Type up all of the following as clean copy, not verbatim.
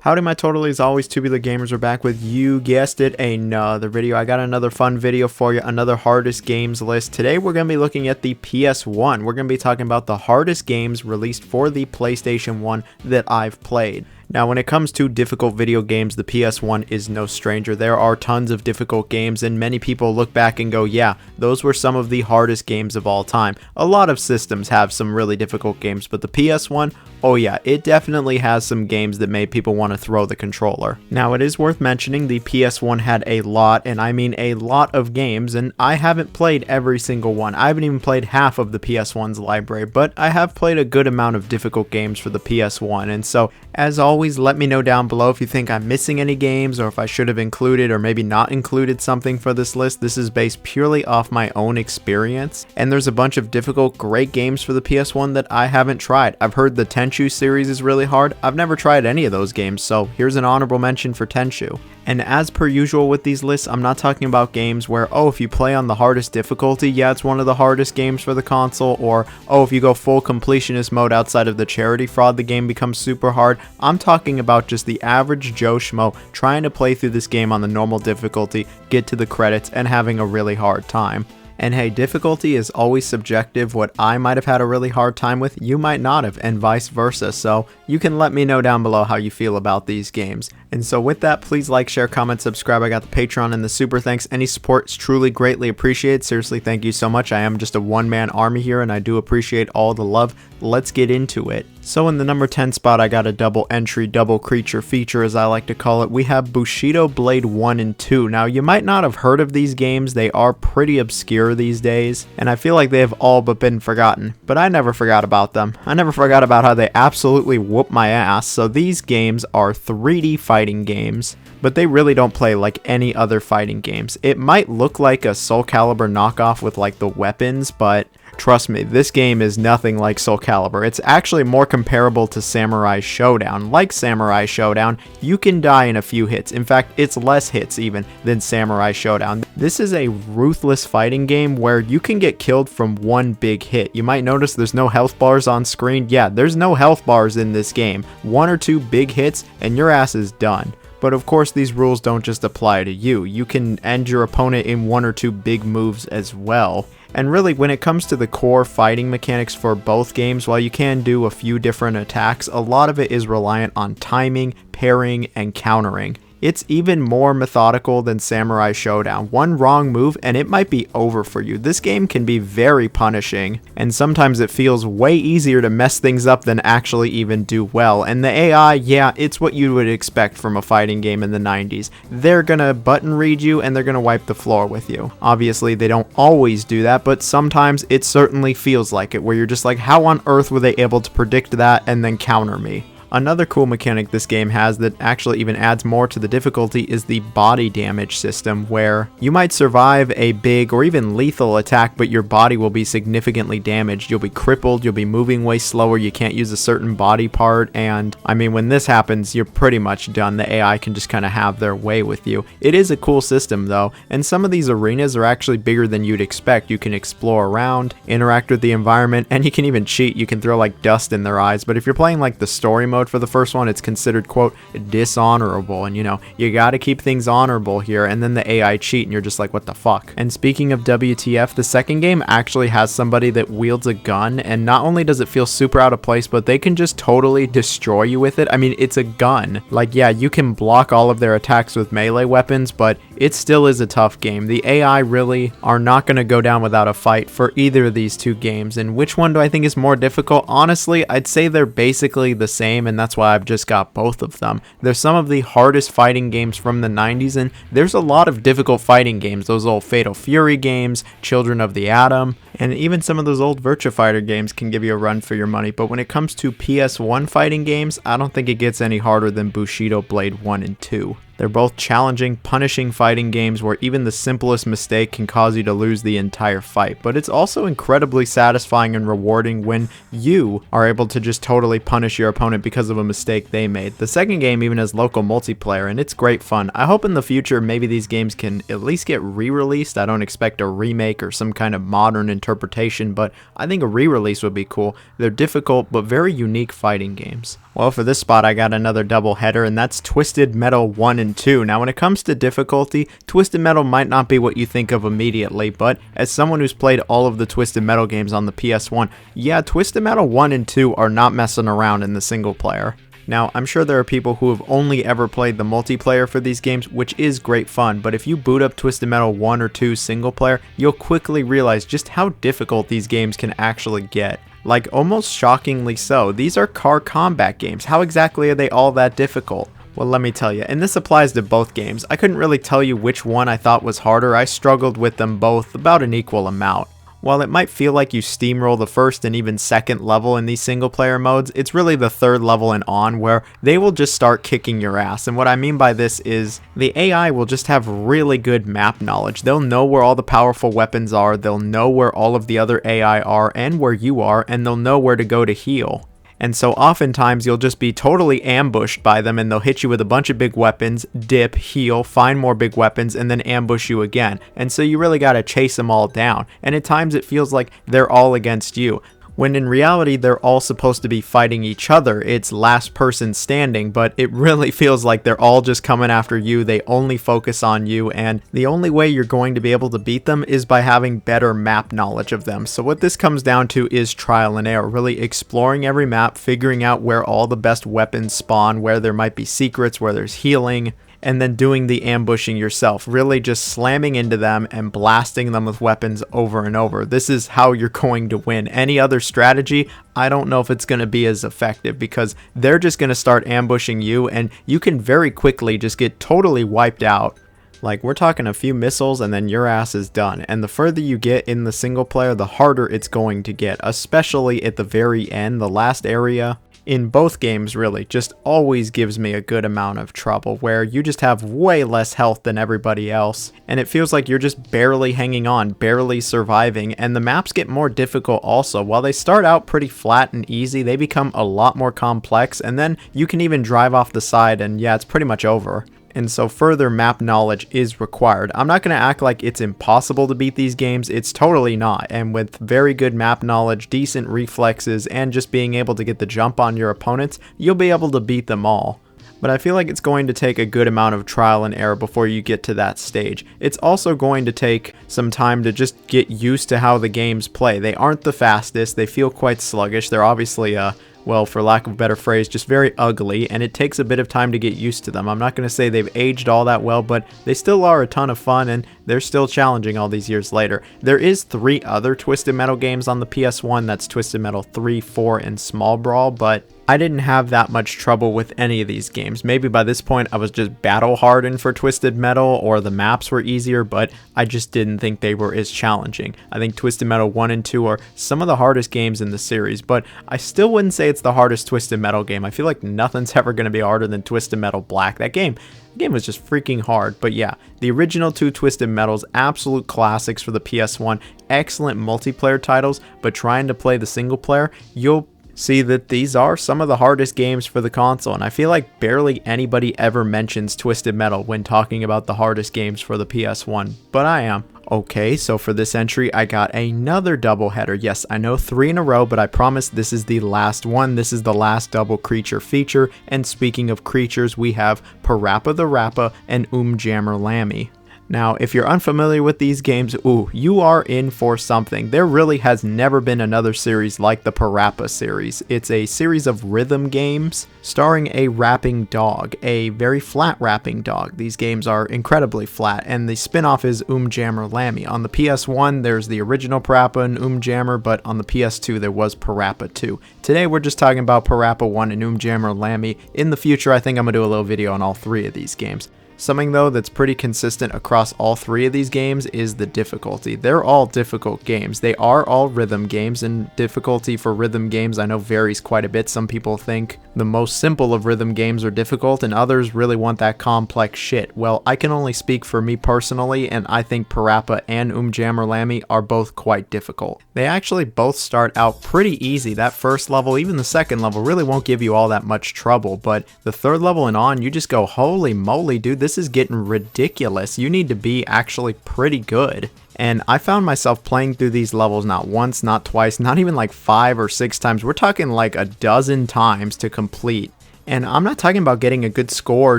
Howdy my totalies, always Tubular Gamers are back with, you guessed it, another video. I got another fun video for you, another hardest games list. Today we're going to be looking at the PS1. We're going to be talking about the hardest games released for the PlayStation 1 that I've played. Now when it comes to difficult video games, the PS1 is no stranger. There are tons of difficult games and many people look back and go, yeah, those were some of the hardest games of all time. A lot of systems have some really difficult games, but the PS1, oh yeah, it definitely has some games that made people want to throw the controller. Now it is worth mentioning the PS1 had a lot, and I mean a lot of games, and I haven't played every single one. I haven't even played half of the PS1's library, but I have played a good amount of difficult games for the PS1, and so as always, let me know down below if you think I'm missing any games or if I should have included or maybe not included something for this list. This is based purely off my own experience, and there's a bunch of difficult, great games for the PS1 that I haven't tried. I've heard the Tenchu series is really hard. I've never tried any of those games, so here's an honorable mention for Tenchu. And as per usual with these lists, I'm not talking about games where, oh, if you play on the hardest difficulty, yeah, it's one of the hardest games for the console, or, oh, if you go full completionist mode outside of the charity fraud, the game becomes super hard. I'm talking about just the average Joe Schmo trying to play through this game on the normal difficulty, get to the credits, and having a really hard time. And hey, difficulty is always subjective. What I might have had a really hard time with, you might not have, and vice versa. So you can let me know down below how you feel about these games. And so with that, please like, share, comment, subscribe. I got the Patreon and the super thanks. Any support is truly greatly appreciated. Seriously, thank you so much. I am just a one-man army here, and I do appreciate all the love. Let's get into it. So in the number 10 spot, I got a double entry, double creature feature as I like to call it. We have Bushido Blade 1 and 2. Now you might not have heard of these games. They are pretty obscure these days, and I feel like they have all but been forgotten. But I never forgot about them. I never forgot about how they absolutely whoop my ass. So these games are 3D fighting games, but they really don't play like any other fighting games. It might look like a Soul Calibur knockoff with like the weapons, but trust me, this game is nothing like Soul Calibur. It's actually more comparable to Samurai Shodown. Like Samurai Shodown, you can die in a few hits. In fact, it's less hits even than Samurai Shodown. This is a ruthless fighting game where you can get killed from one big hit. You might notice there's no health bars on screen. Yeah, there's no health bars in this game. One or two big hits and your ass is done. But of course, these rules don't just apply to you. You can end your opponent in one or two big moves as well. And really, when it comes to the core fighting mechanics for both games, while you can do a few different attacks, a lot of it is reliant on timing, parrying, and countering. It's even more methodical than Samurai Shodown. One wrong move and it might be over for you. This game can be very punishing, and sometimes it feels way easier to mess things up than actually even do well. And the AI, yeah, it's what you would expect from a fighting game in the 90s. They're gonna button read you and they're gonna wipe the floor with you. Obviously, they don't always do that, but sometimes it certainly feels like it, where you're just like, how on earth were they able to predict that and then counter me? Another cool mechanic this game has that actually even adds more to the difficulty is the body damage system, where you might survive a big or even lethal attack, but your body will be significantly damaged. You'll be crippled, you'll be moving way slower, you can't use a certain body part, and I mean, when this happens, you're pretty much done. The AI can just kind of have their way with you. It is a cool system though, and some of these arenas are actually bigger than you'd expect. You can explore around, interact with the environment, and you can even cheat. You can throw like dust in their eyes, but if you're playing like the story mode for the first one, it's considered, quote, dishonorable, and you know, you gotta keep things honorable here, and then the AI cheat and you're just like, what the fuck? And speaking of WTF, the second game actually has somebody that wields a gun, and not only does it feel super out of place, but they can just totally destroy you with it. I mean, it's a gun. Like, yeah, you can block all of their attacks with melee weapons, but it still is a tough game. The AI really are not going to go down without a fight for either of these two games. And which one do I think is more difficult? Honestly, I'd say they're basically the same, and that's why I've just got both of them. They're some of the hardest fighting games from the 90s, and there's a lot of difficult fighting games. Those old Fatal Fury games, Children of the Atom, and even some of those old Virtua Fighter games can give you a run for your money. But when it comes to PS1 fighting games, I don't think it gets any harder than Bushido Blade 1 and 2. They're both challenging, punishing fighting games where even the simplest mistake can cause you to lose the entire fight, but it's also incredibly satisfying and rewarding when you are able to just totally punish your opponent because of a mistake they made. The second game even has local multiplayer, and it's great fun. I hope in the future maybe these games can at least get re-released. I don't expect a remake or some kind of modern interpretation, but I think a re-release would be cool. They're difficult but very unique fighting games. Well, for this spot I got another double header, and that's Twisted Metal 1 and 2. Now when it comes to difficulty, Twisted Metal might not be what you think of immediately, but as someone who's played all of the Twisted Metal games on the PS1, yeah, Twisted Metal 1 and 2 are not messing around in the single player. Now, I'm sure there are people who have only ever played the multiplayer for these games, which is great fun, but if you boot up Twisted Metal 1 or 2 single player, you'll quickly realize just how difficult these games can actually get. Like, almost shockingly so. These are car combat games. How exactly are they all that difficult? Well, let me tell you, and this applies to both games. I couldn't really tell you which one I thought was harder. I struggled with them both about an equal amount. While it might feel like you steamroll the first and even second level in these single player modes, it's really the third level and on where they will just start kicking your ass. And what I mean by this is the AI will just have really good map knowledge. They'll know where all the powerful weapons are, they'll know where all of the other AI are and where you are, and they'll know where to go to heal. And so oftentimes you'll just be totally ambushed by them and they'll hit you with a bunch of big weapons, dip, heal, find more big weapons, and then ambush you again. And so you really gotta chase them all down. And at times it feels like they're all against you, when in reality they're all supposed to be fighting each other. It's last person standing, but it really feels like they're all just coming after you. They only focus on you, and the only way you're going to be able to beat them is by having better map knowledge of them. So what this comes down to is trial and error, really exploring every map, figuring out where all the best weapons spawn, where there might be secrets, where there's healing, and then doing the ambushing yourself, really just slamming into them and blasting them with weapons over and over. This is how you're going to win. Any other strategy, I don't know if it's going to be as effective, because they're just going to start ambushing you and you can very quickly just get totally wiped out. Like, we're talking a few missiles and then your ass is done. And the further you get in the single player, the harder it's going to get, especially at the very end, the last area. In both games really just always gives me a good amount of trouble, where you just have way less health than everybody else and it feels like you're just barely hanging on, barely surviving. And the maps get more difficult also. While they start out pretty flat and easy, they become a lot more complex, and then you can even drive off the side and yeah, it's pretty much over. And so further map knowledge is required. I'm not going to act like it's impossible to beat these games, it's totally not. And with very good map knowledge, decent reflexes, and just being able to get the jump on your opponents, you'll be able to beat them all. But I feel like it's going to take a good amount of trial and error before you get to that stage. It's also going to take some time to just get used to how the games play. They aren't the fastest, they feel quite sluggish, they're obviously well, for lack of a better phrase, just very ugly, and it takes a bit of time to get used to them. I'm not going to say they've aged all that well, but they still are a ton of fun, and they're still challenging all these years later. There is 3 other Twisted Metal games on the PS1, that's Twisted Metal 3, 4, and Small Brawl, but I didn't have that much trouble with any of these games. Maybe by this point I was just battle hardened for Twisted Metal, or the maps were easier, but I just didn't think they were as challenging. I think Twisted Metal 1 and 2 are some of the hardest games in the series, but I still wouldn't say it's the hardest Twisted Metal game. I feel like nothing's ever going to be harder than Twisted Metal Black. That game was just freaking hard. But yeah, the original 2 Twisted Metals, absolute classics for the PS1, excellent multiplayer titles, but trying to play the single player, you'll see that these are some of the hardest games for the console, and I feel like barely anybody ever mentions Twisted Metal when talking about the hardest games for the PS1, but I am. Okay, so for this entry, I got another double header. Yes, I know 3 in a row, but I promise this is the last one. This is the last double creature feature, and speaking of creatures, we have Parappa the Rappa and Jammer Lammy. Now, if you're unfamiliar with these games, you are in for something. There really has never been another series like the Parappa series. It's a series of rhythm games starring a rapping dog, a very flat rapping dog. These games are incredibly flat, and the spin-off is Jammer Lammy. On the PS1, there's the original Parappa and Jammer, but on the PS2, there was Parappa 2. Today, we're just talking about Parappa 1 and Jammer Lammy. In the future, I think I'm going to do a little video on all 3 of these games. Something though that's pretty consistent across all three of these games is the difficulty. They're all difficult games. They are all rhythm games, and difficulty for rhythm games I know varies quite a bit. Some people think the most simple of rhythm games are difficult and others really want that complex shit. Well, I can only speak for me personally, and I think Parappa and Jammerlammy are both quite difficult. They actually both start out pretty easy. That first level, even the second level, really won't give you all that much trouble, but the third level and on, you just go, holy moly, dude, this is getting ridiculous. You need to be actually pretty good. And I found myself playing through these levels not once, not twice, not even like 5 or 6 times. We're talking like a dozen times to complete. And I'm not talking about getting a good score or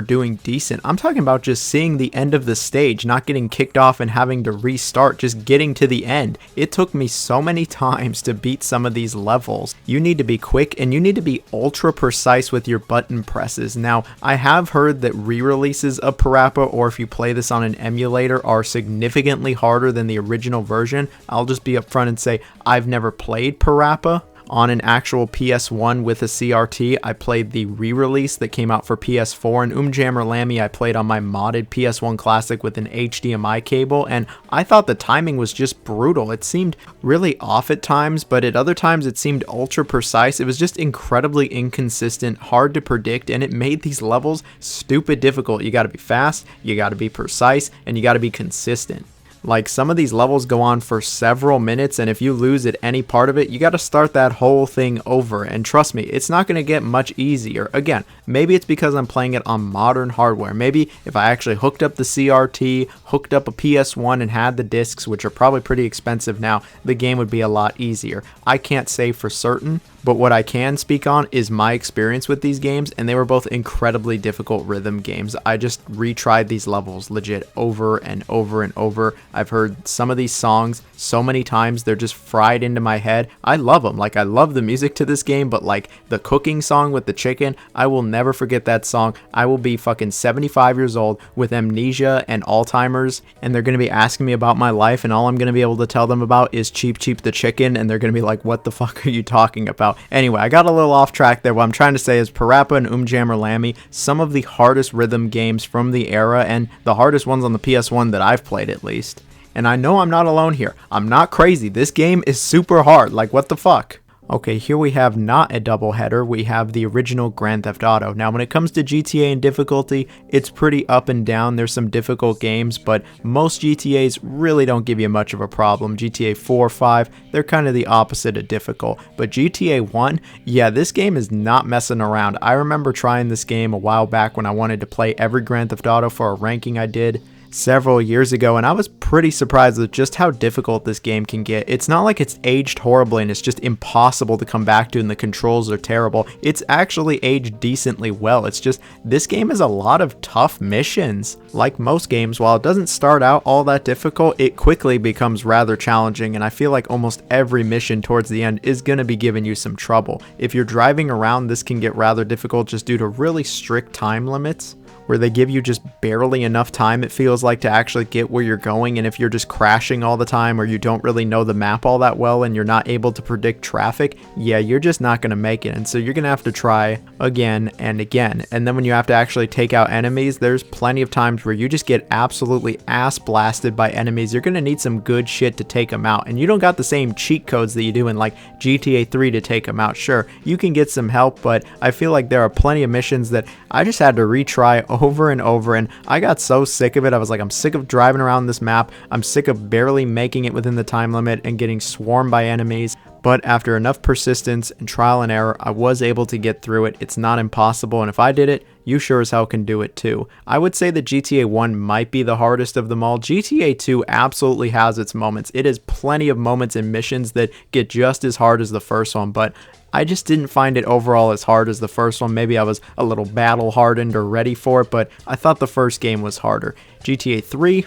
doing decent. I'm talking about just seeing the end of the stage, not getting kicked off and having to restart, just getting to the end. It took me so many times to beat some of these levels. You need to be quick and you need to be ultra precise with your button presses. Now, I have heard that re-releases of Parappa, or if you play this on an emulator, are significantly harder than the original version. I'll just be upfront and say I've never played Parappa on an actual PS1 with a CRT. I played the re-release that came out for PS4, and Jammerlammy I played on my modded PS1 Classic with an HDMI cable, and I thought the timing was just brutal. It seemed really off at times, but at other times it seemed ultra precise. It was just incredibly inconsistent, hard to predict, and it made these levels stupid difficult. You gotta be fast, you gotta be precise, and you gotta be consistent. Like, some of these levels go on for several minutes, and if you lose at any part of it, you got to start that whole thing over. And trust me, it's not going to get much easier. Again, maybe it's because I'm playing it on modern hardware. Maybe if I actually hooked up the CRT, hooked up a PS1 and had the discs, which are probably pretty expensive now, the game would be a lot easier. I can't say for certain, but what I can speak on is my experience with these games, and they were both incredibly difficult rhythm games. I just retried these levels legit over and over and over. I've heard some of these songs so many times, they're just fried into my head. I love them. Like, I love the music to this game, but like the cooking song with the chicken, I will never forget that song. I will be fucking 75 years old with amnesia and Alzheimer's, and they're going to be asking me about my life, and all I'm going to be able to tell them about is Cheep Cheep the chicken, and they're going to be like, what the fuck are you talking about? Anyway, I got a little off track there. What I'm trying to say is Parappa and Jammerlammy, some of the hardest rhythm games from the era, and the hardest ones on the PS1 that I've played at least. And I know I'm not alone here. I'm not crazy. This game is super hard. Like, what the fuck? Okay, here we have not a double header. We have the original Grand Theft Auto. Now, when it comes to GTA and difficulty, it's pretty up and down. There's some difficult games, but most GTAs really don't give you much of a problem. GTA 4, 5, they're kind of the opposite of difficult. But GTA 1, yeah, this game is not messing around. I remember trying this game a while back when I wanted to play every Grand Theft Auto for a ranking I did several years ago, and I was pretty surprised with just how difficult this game can get. It's not like it's aged horribly and it's just impossible to come back to and the controls are terrible. It's actually aged decently well. It's just, this game has a lot of tough missions. Like most games, while it doesn't start out all that difficult, it quickly becomes rather challenging, and I feel like almost every mission towards the end is going to be giving you some trouble. If you're driving around, this can get rather difficult just due to really strict time limits, where they give you just barely enough time, it feels like, to actually get where you're going. And if you're just crashing all the time, or you don't really know the map all that well and you're not able to predict traffic, yeah, you're just not going to make it. And so you're going to have to try again and again. And then when you have to actually take out enemies, there's plenty of times where you just get absolutely ass blasted by enemies. You're going to need some good shit to take them out. And you don't got the same cheat codes that you do in like GTA 3 to take them out. Sure, you can get some help, but I feel like there are plenty of missions that I just had to retry over and over, and I got so sick of it. I was like, I'm sick of driving around this map. I'm sick of barely making it within the time limit and getting swarmed by enemies. But after enough persistence and trial and error, I was able to get through it. It's not impossible, and if I did it, you sure as hell can do it too. I would say that GTA 1 might be the hardest of them all. GTA 2 absolutely has its moments. It has plenty of moments and missions that get just as hard as the first one, but I just didn't find it overall as hard as the first one. Maybe I was a little battle hardened or ready for it, but I thought the first game was harder. GTA 3,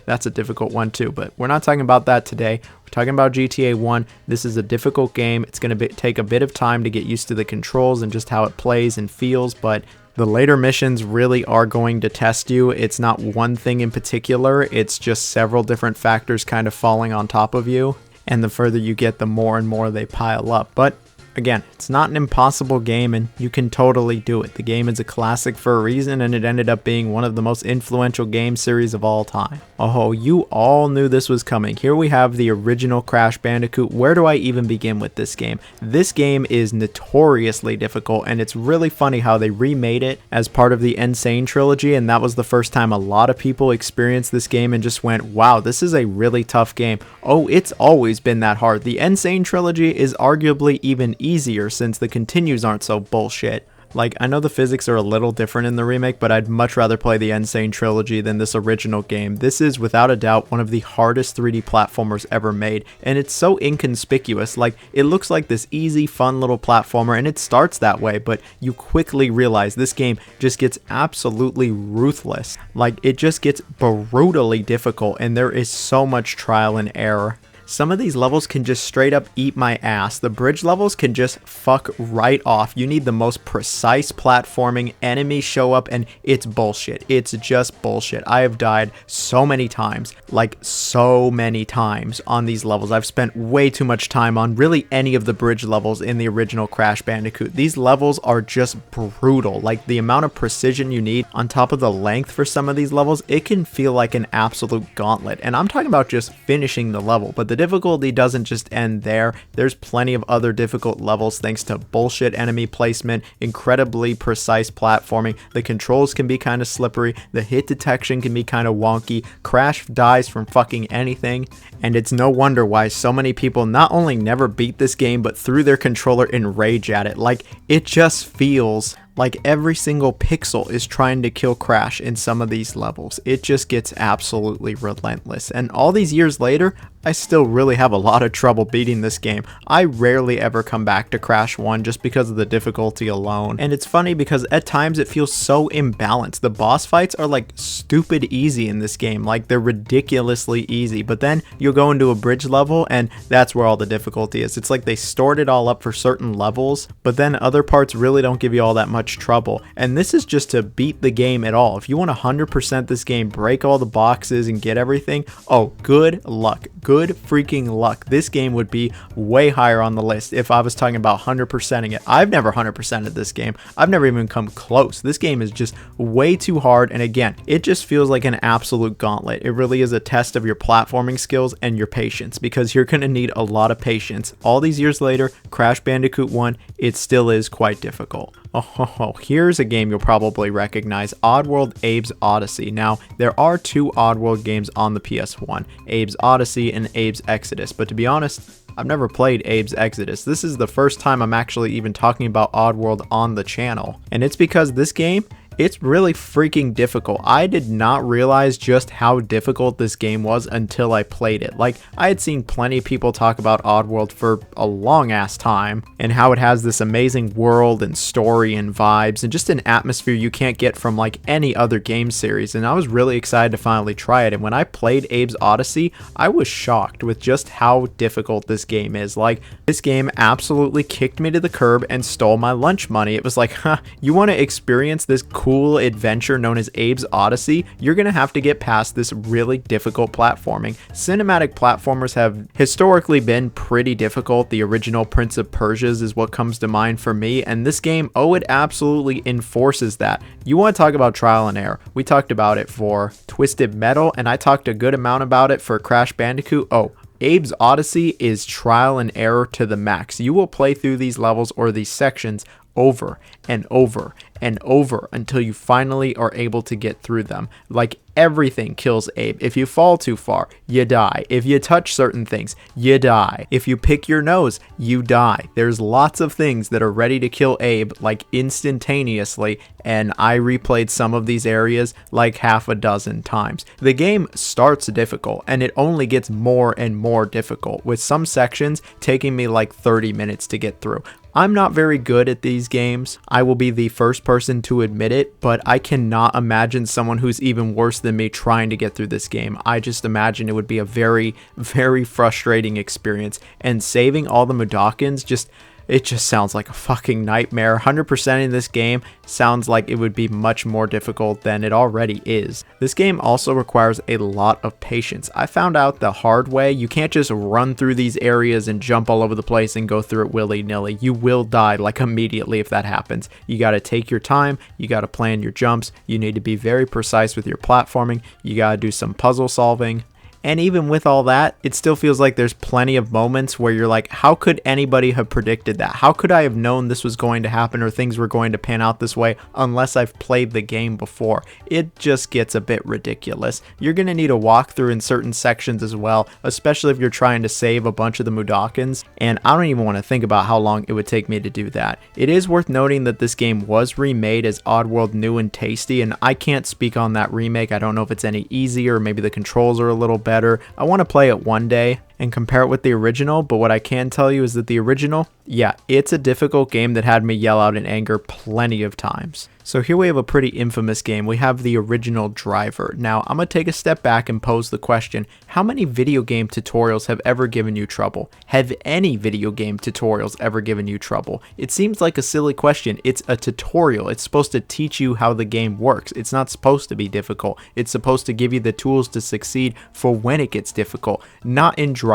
that's a difficult one too, but we're not talking about that today. We're talking about GTA 1. This is a difficult game. It's going to take a bit of time to get used to the controls and just how it plays and feels, but the later missions really are going to test you. It's not one thing in particular. It's just several different factors kind of falling on top of you. And the further you get, the more and more they pile up. But Again, it's not an impossible game and you can totally do it. The game is a classic for a reason and it ended up being one of the most influential game series of all time. Oh, you all knew this was coming. Here we have the original Crash Bandicoot. Where do I even begin with this game? This game is notoriously difficult and it's really funny how they remade it as part of the Insane trilogy, and that was the first time a lot of people experienced this game and just went, wow, this is a really tough game. Oh, it's always been that hard. The Insane trilogy is arguably even easier since the continues aren't so bullshit. Like, I know the physics are a little different in the remake, but I'd much rather play the Insane trilogy than this original game. This is, without a doubt, one of the hardest 3D platformers ever made, and it's so inconspicuous. Like, it looks like this easy, fun little platformer, and it starts that way, but you quickly realize this game just gets absolutely ruthless. Like, it just gets brutally difficult, and there is so much trial and error. Some of these levels can just straight up eat my ass. The bridge levels can just fuck right off. You need the most precise platforming. Enemies show up and it's bullshit. It's just bullshit. I have died so many times, like so many times on these levels. I've spent way too much time on really any of the bridge levels in the original Crash Bandicoot. These levels are just brutal. Like, the amount of precision you need on top of the length for some of these levels, it can feel like an absolute gauntlet. And I'm talking about just finishing the level, but the difficulty doesn't just end there. There's plenty of other difficult levels thanks to bullshit enemy placement, incredibly precise platforming. The controls can be kind of slippery, the hit detection can be kind of wonky, Crash dies from fucking anything, and it's no wonder why so many people not only never beat this game but threw their controller in rage at it. Like, it just feels like every single pixel is trying to kill Crash in some of these levels. It just gets absolutely relentless. And all these years later, I still really have a lot of trouble beating this game. I rarely ever come back to Crash 1 just because of the difficulty alone. And it's funny because at times it feels so imbalanced. The boss fights are like stupid easy in this game. Like, they're ridiculously easy. But then you'll go into a bridge level and that's where all the difficulty is. It's like they stored it all up for certain levels, but then other parts really don't give you all that much trouble. And this is just to beat the game at all. If you want to 100% this game, break all the boxes and get everything, oh, good luck. Good freaking luck. This game would be way higher on the list if I was talking about 100%ing it. I've never 100%ed this game. I've never even come close. This game is just way too hard, and again, it just feels like an absolute gauntlet. It really is a test of your platforming skills and your patience, because you're going to need a lot of patience. All these years later, Crash Bandicoot 1, it still is quite difficult. Oh, here's a game you'll probably recognize, Oddworld Abe's Odyssey. Now, there are two Oddworld games on the PS1, Abe's Odyssey and Abe's Exodus, but to be honest, I've never played Abe's Exodus. This is the first time I'm actually even talking about Oddworld on the channel, and it's because this game, it's really freaking difficult. I did not realize just how difficult this game was until I played it. Like, I had seen plenty of people talk about Oddworld for a long ass time and how it has this amazing world and story and vibes and just an atmosphere you can't get from like any other game series, and I was really excited to finally try it. And when I played Abe's Odyssey, I was shocked with just how difficult this game is. Like, this game absolutely kicked me to the curb and stole my lunch money. It was like, huh, you want to experience this cool adventure known as Abe's Odyssey, you're gonna have to get past this really difficult platforming. Cinematic platformers have historically been pretty difficult. The original Prince of Persia's is what comes to mind for me, and this game, oh, it absolutely enforces that. You want to talk about trial and error. We talked about it for Twisted Metal, and I talked a good amount about it for Crash Bandicoot. Oh, Abe's Odyssey is trial and error to the max. You will play through these levels or these sections over and over and over until you finally are able to get through them. Like, everything kills Abe. If you fall too far, you die. If you touch certain things, you die. If you pick your nose, you die. There's lots of things that are ready to kill Abe like instantaneously, and I replayed some of these areas like half a dozen times. The game starts difficult and it only gets more and more difficult, with some sections taking me like 30 minutes to get through. I'm not very good at these games. I will be the first person to admit it, but I cannot imagine someone who's even worse than me trying to get through this game. I just imagine it would be a very, very frustrating experience, and saving all the Mudokons just it just sounds like a fucking nightmare. 100% in this game sounds like it would be much more difficult than it already is. This game also requires a lot of patience. I found out the hard way. You can't just run through these areas and jump all over the place and go through it willy-nilly. You will die like immediately if that happens. You got to take your time. You got to plan your jumps. You need to be very precise with your platforming. You got to do some puzzle solving. And even with all that, it still feels like there's plenty of moments where you're like, how could anybody have predicted that? How could I have known this was going to happen or things were going to pan out this way unless I've played the game before? It just gets a bit ridiculous. You're going to need a walkthrough in certain sections as well, especially if you're trying to save a bunch of the Mudokons, and I don't even want to think about how long it would take me to do that. It is worth noting that this game was remade as Oddworld New and Tasty, and I can't speak on that remake. I don't know if it's any easier, maybe the controls are a little better. I want to play it one day and compare it with the original, but what I can tell you is that the original, yeah, it's a difficult game that had me yell out in anger plenty of times. So here we have a pretty infamous game. We have the original Driver. Now, I'm going to take a step back and pose the question, how many video game tutorials have ever given you trouble? Have any video game tutorials ever given you trouble? It seems like a silly question. It's a tutorial. It's supposed to teach you how the game works. It's not supposed to be difficult. It's supposed to give you the tools to succeed for when it gets difficult, not in Driver.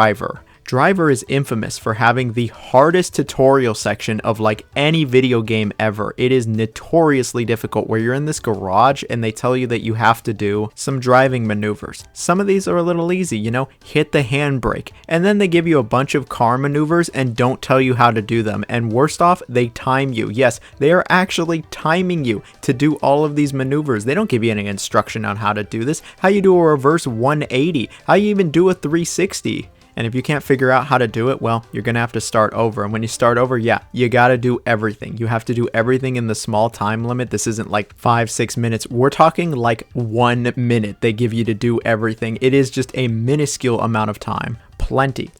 Driver is infamous for having the hardest tutorial section of like any video game ever. It is notoriously difficult where you're in this garage and they tell you that you have to do some driving maneuvers. Some of these are a little easy, you know, hit the handbrake, and then they give you a bunch of car maneuvers and don't tell you how to do them. And worst off, they time you. Yes, they are actually timing you to do all of these maneuvers. They don't give you any instruction on how to do this, how you do a reverse 180, how you even do a 360. And if you can't figure out how to do it, well, you're going to have to start over. And when you start over, yeah, you got to do everything. You have to do everything in the small time limit. This isn't like 5-6 minutes. We're talking like 1 minute they give you to do everything. It is just a minuscule amount of time. Plenty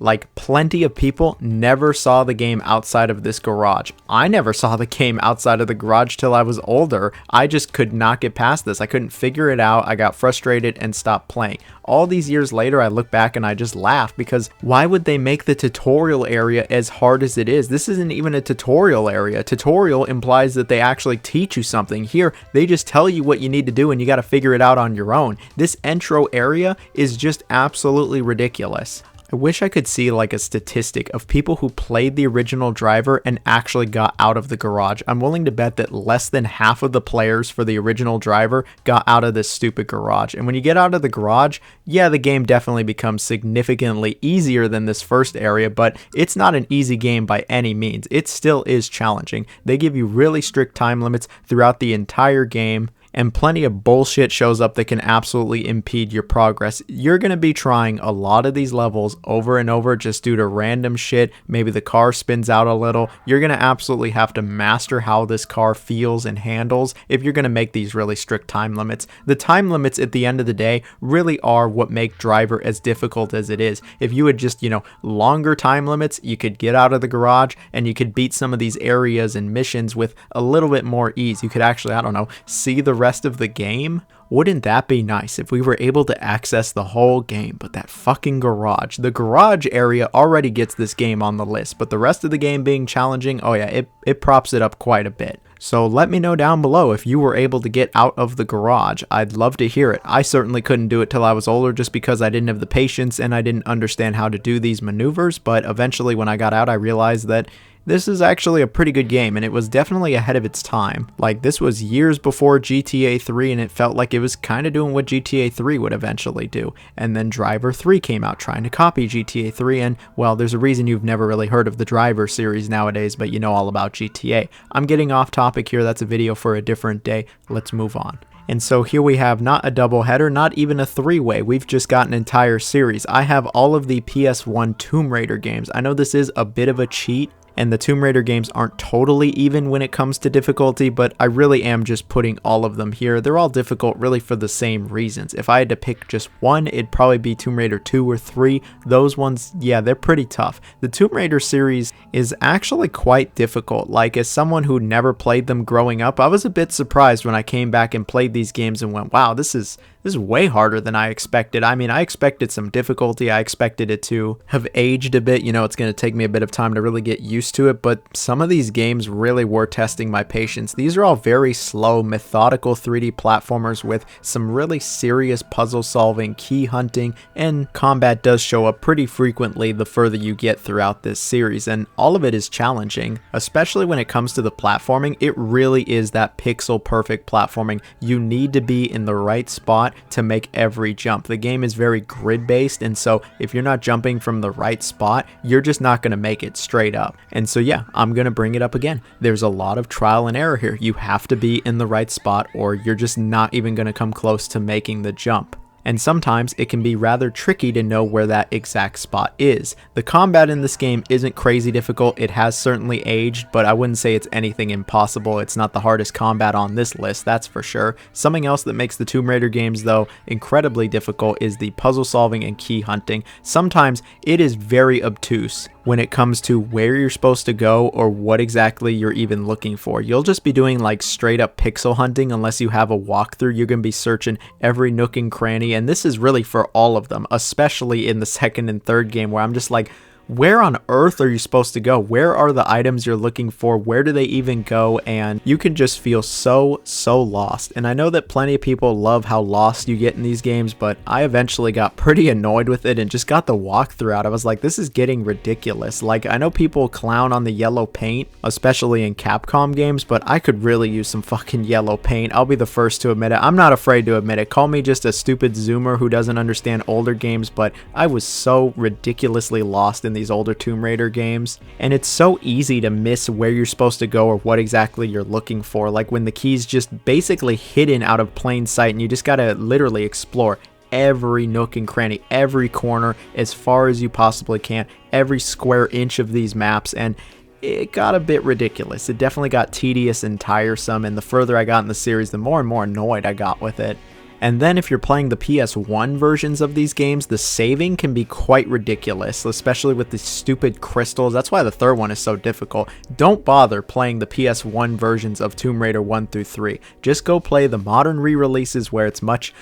of people never saw the game outside of this garage. I never saw the game outside of the garage till I was older. I just could not get past this. I couldn't figure it out. I got frustrated and stopped playing. All these years later, I look back and I just laugh because why would they make the tutorial area as hard as it is? This isn't even a tutorial area. Tutorial implies that they actually teach you something. Here, they just tell you what you need to do and you got to figure it out on your own. This intro area is just absolutely ridiculous. I wish I could see like a statistic of people who played the original Driver and actually got out of the garage. I'm willing to bet that less than half of the players for the original Driver got out of this stupid garage. And when you get out of the garage, yeah, the game definitely becomes significantly easier than this first area, but it's not an easy game by any means. It still is challenging. They give you really strict time limits throughout the entire game, and plenty of bullshit shows up that can absolutely impede your progress. You're going to be trying a lot of these levels over and over just due to random shit. Maybe the car spins out a little. You're going to absolutely have to master how this car feels and handles if you're going to make these really strict time limits. The time limits at the end of the day really are what make Driver as difficult as it is. If you had just, longer time limits, you could get out of the garage and you could beat some of these areas and missions with a little bit more ease. You could actually, see the rest of the game. Wouldn't that be nice if we were able to access the whole game? But that fucking garage, the garage area already gets this game on the list, but the rest of the game being challenging, oh yeah, it props it up quite a bit. So let me know down below if you were able to get out of the garage. I'd love to hear it. I certainly couldn't do it till I was older just because I didn't have the patience and I didn't understand how to do these maneuvers, but eventually when I got out I realized that this is actually a pretty good game, and it was definitely ahead of its time. Like, this was years before GTA 3, and it felt like it was kind of doing what GTA 3 would eventually do. And then Driver 3 came out trying to copy GTA 3, and, well, there's a reason you've never really heard of the Driver series nowadays, but you know all about GTA. I'm getting off topic here. That's a video for a different day. Let's move on. And so here we have not a double header, not even a three-way. We've just got an entire series. I have all of the PS1 Tomb Raider games. I know this is a bit of a cheat, and the Tomb Raider games aren't totally even when it comes to difficulty, but I really am just putting all of them here. They're all difficult really for the same reasons. If I had to pick just one, it'd probably be Tomb Raider 2 or 3. Those ones, yeah, they're pretty tough. The Tomb Raider series is actually quite difficult. Like, as someone who never played them growing up, I was a bit surprised when I came back and played these games and went, wow, this is way harder than I expected. I mean, I expected some difficulty. I expected it to have aged a bit. It's going to take me a bit of time to really get used used to it, but some of these games really were testing my patience. These are all very slow, methodical 3D platformers with some really serious puzzle solving, key hunting, and combat does show up pretty frequently the further you get throughout this series, and all of it is challenging. Especially when it comes to the platforming, it really is that pixel perfect platforming. You need to be in the right spot to make every jump. The game is very grid based, and so if you're not jumping from the right spot, you're just not going to make it straight up. And so yeah, I'm going to bring it up again. There's a lot of trial and error here. You have to be in the right spot or you're just not even going to come close to making the jump. And sometimes it can be rather tricky to know where that exact spot is. The combat in this game isn't crazy difficult. It has certainly aged, but I wouldn't say it's anything impossible. It's not the hardest combat on this list, that's for sure. Something else that makes the Tomb Raider games, though, incredibly difficult is the puzzle solving and key hunting. Sometimes it is very obtuse when it comes to where you're supposed to go or what exactly you're even looking for. You'll just be doing like straight up pixel hunting unless you have a walkthrough. You're going to be searching every nook and cranny, and this is really for all of them, especially in the second and third game where I'm just like, where on earth are you supposed to go? Where are the items you're looking for? Where do they even go? And you can just feel so lost. And I know that plenty of people love how lost you get in these games, but I eventually got pretty annoyed with it and just got the walkthrough out. I was like, this is getting ridiculous. Like, I know people clown on the yellow paint, especially in Capcom games, but I could really use some fucking yellow paint. I'll be the first to admit it. I'm not afraid to admit it. Call me just a stupid zoomer who doesn't understand older games, but I was so ridiculously lost in these older Tomb Raider games, and it's so easy to miss where you're supposed to go or what exactly you're looking for, like when the key's just basically hidden out of plain sight and you just gotta literally explore every nook and cranny, every corner as far as you possibly can, every square inch of these maps, and it got a bit ridiculous. It definitely got tedious and tiresome, and the further I got in the series, the more and more annoyed I got with it. And then if you're playing the PS1 versions of these games, the saving can be quite ridiculous, especially with the stupid crystals. That's why the third one is so difficult. Don't bother playing the PS1 versions of Tomb Raider 1 through 3. Just go play the modern re-releases where it's much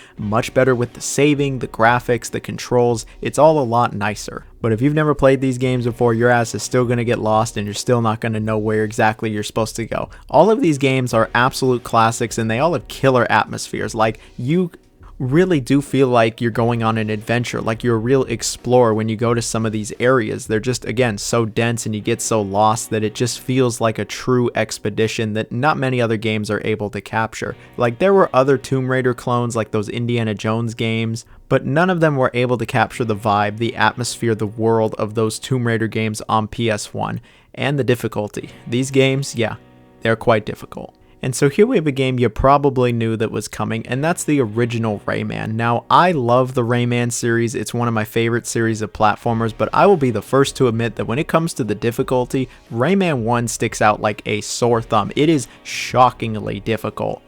better with the saving, the graphics, the controls. It's all a lot nicer. But if you've never played these games before, your ass is still going to get lost and you're still not going to know where exactly you're supposed to go. All of these games are absolute classics and they all have killer atmospheres. Like, you really do feel like you're going on an adventure, like you're a real explorer when you go to some of these areas. They're just, again, so dense and you get so lost that it just feels like a true expedition that not many other games are able to capture. Like, there were other Tomb Raider clones like those Indiana Jones games, but none of them were able to capture the vibe, the atmosphere, the world of those Tomb Raider games on PS1. And the difficulty. These games, yeah, they're quite difficult. And so here we have a game you probably knew that was coming, and that's the original Rayman. Now, I love the Rayman series. It's one of my favorite series of platformers, but I will be the first to admit that when it comes to the difficulty, Rayman 1 sticks out like a sore thumb. It is shockingly difficult.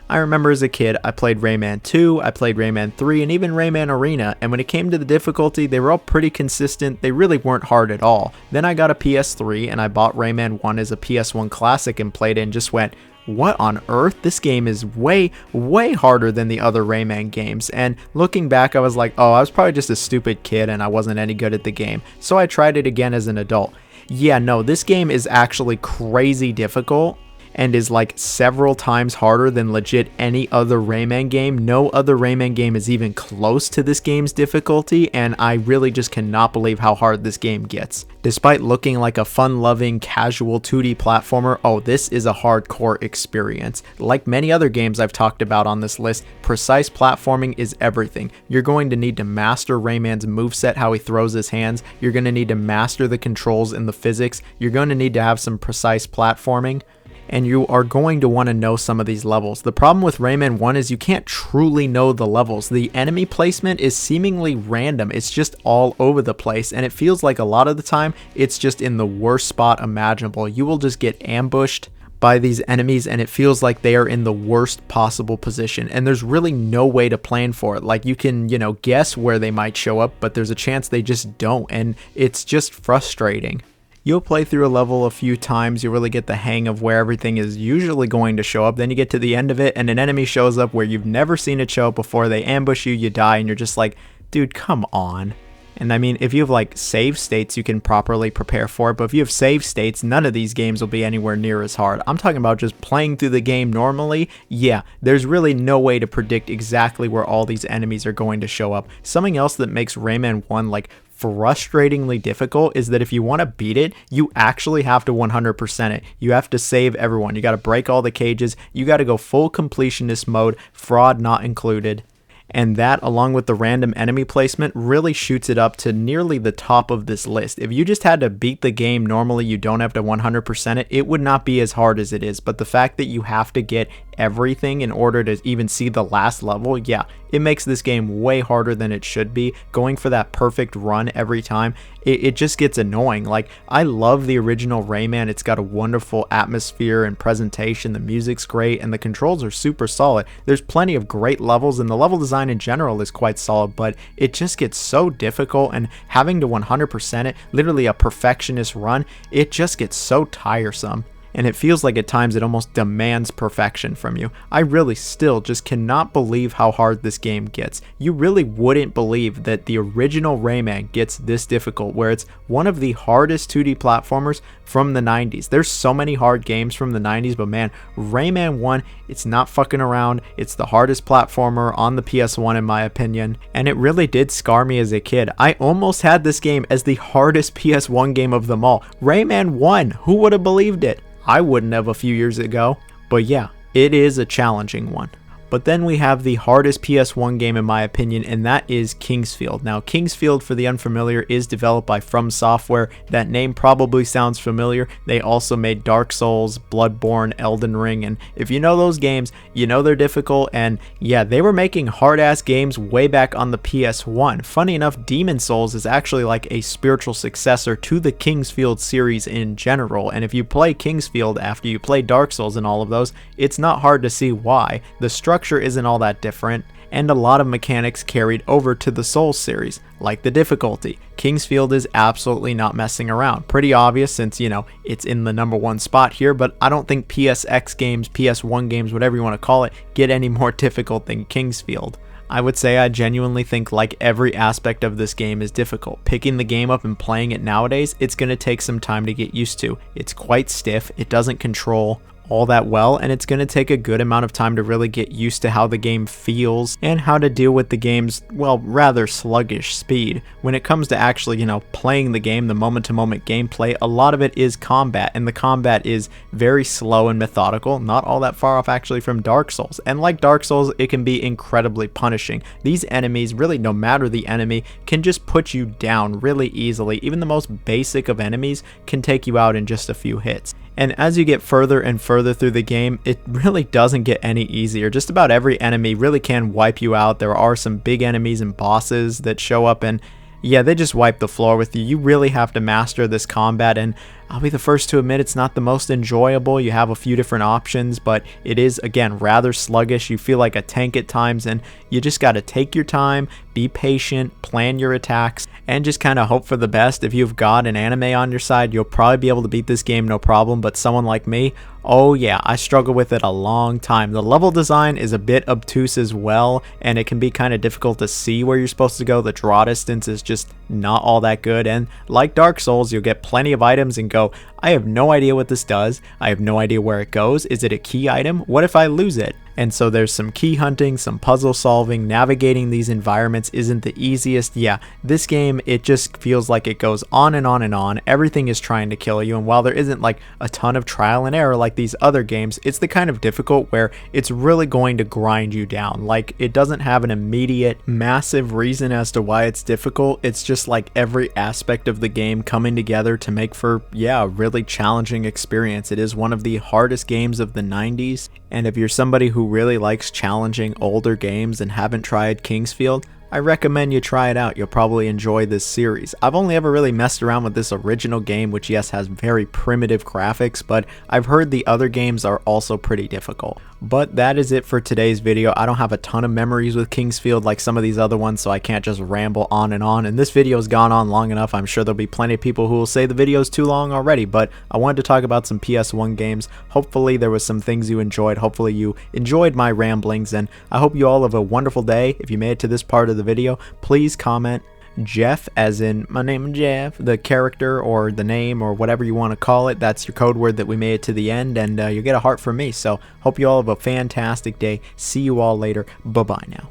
I remember as a kid, I played Rayman 2, I played Rayman 3, and even Rayman Arena, and when it came to the difficulty, they were all pretty consistent. They really weren't hard at all. Then I got a PS3, and I bought Rayman 1 as a PS1 classic and played it and just went, what on earth? This game is way harder than the other Rayman games. And looking back, I was like, oh, I was probably just a stupid kid and I wasn't any good at the game. So I tried it again as an adult. Yeah, no, this game is actually crazy difficult and is like several times harder than legit any other Rayman game. No other Rayman game is even close to this game's difficulty, and I really just cannot believe how hard this game gets. Despite looking like a fun-loving, casual 2D platformer, oh, this is a hardcore experience. Like many other games I've talked about on this list, precise platforming is everything. You're going to need to master Rayman's moveset, how he throws his hands. You're going to need to master the controls and the physics. You're going to need to have some precise platforming. And you are going to want to know some of these levels. The problem with Rayman 1 is you can't truly know the levels. The enemy placement is seemingly random. It's just all over the place, and it feels like a lot of the time it's just in the worst spot imaginable. You will just get ambushed by these enemies and it feels like they are in the worst possible position, and there's really no way to plan for it. Like, you can, guess where they might show up, but there's a chance they just don't, and it's just frustrating. You'll play through a level a few times, you really get the hang of where everything is usually going to show up, then you get to the end of it and an enemy shows up where you've never seen it show up before, they ambush you, you die, and you're just like, dude, come on. And I mean, if you have like save states, you can properly prepare for it. But if you have save states, none of these games will be anywhere near as hard. I'm talking about just playing through the game normally. Yeah, there's really no way to predict exactly where all these enemies are going to show up. Something else that makes Rayman 1 like frustratingly difficult is that if you want to beat it, you actually have to 100% it. You have to save everyone. You got to break all the cages. You got to go full completionist mode, fraud not included. And that, along with the random enemy placement, really shoots it up to nearly the top of this list. If you just had to beat the game normally, you don't have to 100% it, it would not be as hard as it is. But the fact that you have to get everything in order to even see the last level, yeah, it makes this game way harder than it should be. Going for that perfect run every time, it just gets annoying. Like, I love the original Rayman. It's got a wonderful atmosphere and presentation. The music's great and the controls are super solid. There's plenty of great levels and the level design in general is quite solid, but it just gets so difficult, and having to 100% it, literally a perfectionist run, it just gets so tiresome. And it feels like at times it almost demands perfection from you. I really still just cannot believe how hard this game gets. You really wouldn't believe that the original Rayman gets this difficult, where it's one of the hardest 2D platformers from the 90s. There's so many hard games from the 90s, but man, Rayman 1, it's not fucking around. It's the hardest platformer on the PS1 in my opinion, and it really did scar me as a kid. I almost had this game as the hardest PS1 game of them all. Rayman 1, who would have believed it? I wouldn't have a few years ago, but yeah, it is a challenging one. But then we have the hardest PS1 game in my opinion, and that is Kingsfield. Now, Kingsfield, for the unfamiliar, is developed by From Software. That name probably sounds familiar. They also made Dark Souls, Bloodborne, Elden Ring, and if you know those games, you know they're difficult, and yeah, they were making hard-ass games way back on the PS1. Funny enough, Demon Souls is actually like a spiritual successor to the Kingsfield series in general, and if you play Kingsfield after you play Dark Souls and all of those, it's not hard to see why. The structure isn't all that different, and a lot of mechanics carried over to the Souls series, like the difficulty. Kingsfield is absolutely not messing around. Pretty obvious since, you know, it's in the #1 spot here, but I don't think PSX games, PS1 games, whatever you want to call it, get any more difficult than Kingsfield. I would say I genuinely think like every aspect of this game is difficult. Picking the game up and playing it nowadays, it's going to take some time to get used to. It's quite stiff, it doesn't control all that well, and it's going to take a good amount of time to really get used to how the game feels and how to deal with the game's, well, rather sluggish speed. When it comes to actually, you know, playing the game, the moment-to-moment gameplay, a lot of it is combat, and the combat is very slow and methodical, not all that far off actually from Dark Souls. And like Dark Souls, it can be incredibly punishing. These enemies, really no matter the enemy, can just put you down really easily. Even the most basic of enemies can take you out in just a few hits. And as you get further and further through the game, it really doesn't get any easier. Just about every enemy really can wipe you out. There are some big enemies and bosses that show up, and yeah, they just wipe the floor with you. You really have to master this combat, and I'll be the first to admit it's not the most enjoyable. You have a few different options, but it is, again, rather sluggish. You feel like a tank at times, and you just got to take your time, be patient, plan your attacks, and just kind of hope for the best. If you've got an anime on your side, you'll probably be able to beat this game no problem, but someone like me, oh yeah, I struggle with it a long time. The level design is a bit obtuse as well, and it can be kind of difficult to see where you're supposed to go. The draw distance is just not all that good, and like Dark Souls, you'll get plenty of items and go, I have no idea what this does. I have no idea where it goes. Is it a key item? What if I lose it? And so there's some key hunting, some puzzle solving. Navigating these environments isn't the easiest. Yeah, this game, it just feels like it goes on and on and on. Everything is trying to kill you, and while there isn't like a ton of trial and error like these other games, it's the kind of difficult where it's really going to grind you down. Like, it doesn't have an immediate massive reason as to why it's difficult. It's just like every aspect of the game coming together to make for, yeah, a really challenging experience. It is one of the hardest games of the 90s, and if you're somebody who really likes challenging older games and haven't tried Kingsfield, I recommend you try it out. You'll probably enjoy this series. I've only ever really messed around with this original game, which yes has very primitive graphics, but I've heard the other games are also pretty difficult. But that is it for today's video. I don't have a ton of memories with Kingsfield like some of these other ones, so I can't just ramble on, and this video has gone on long enough. I'm sure there'll be plenty of people who will say the video is too long already, but I wanted to talk about some PS1 games. Hopefully there was some things you enjoyed. Hopefully you enjoyed my ramblings, and I hope you all have a wonderful day. If you made it to this part of the video, please comment, Jeff, as in my name Jeff, the character or the name or whatever you want to call it. That's your code word that we made it to the end, and you'll get a heart from me. So hope you all have a fantastic day. See you all later. Bye-bye now.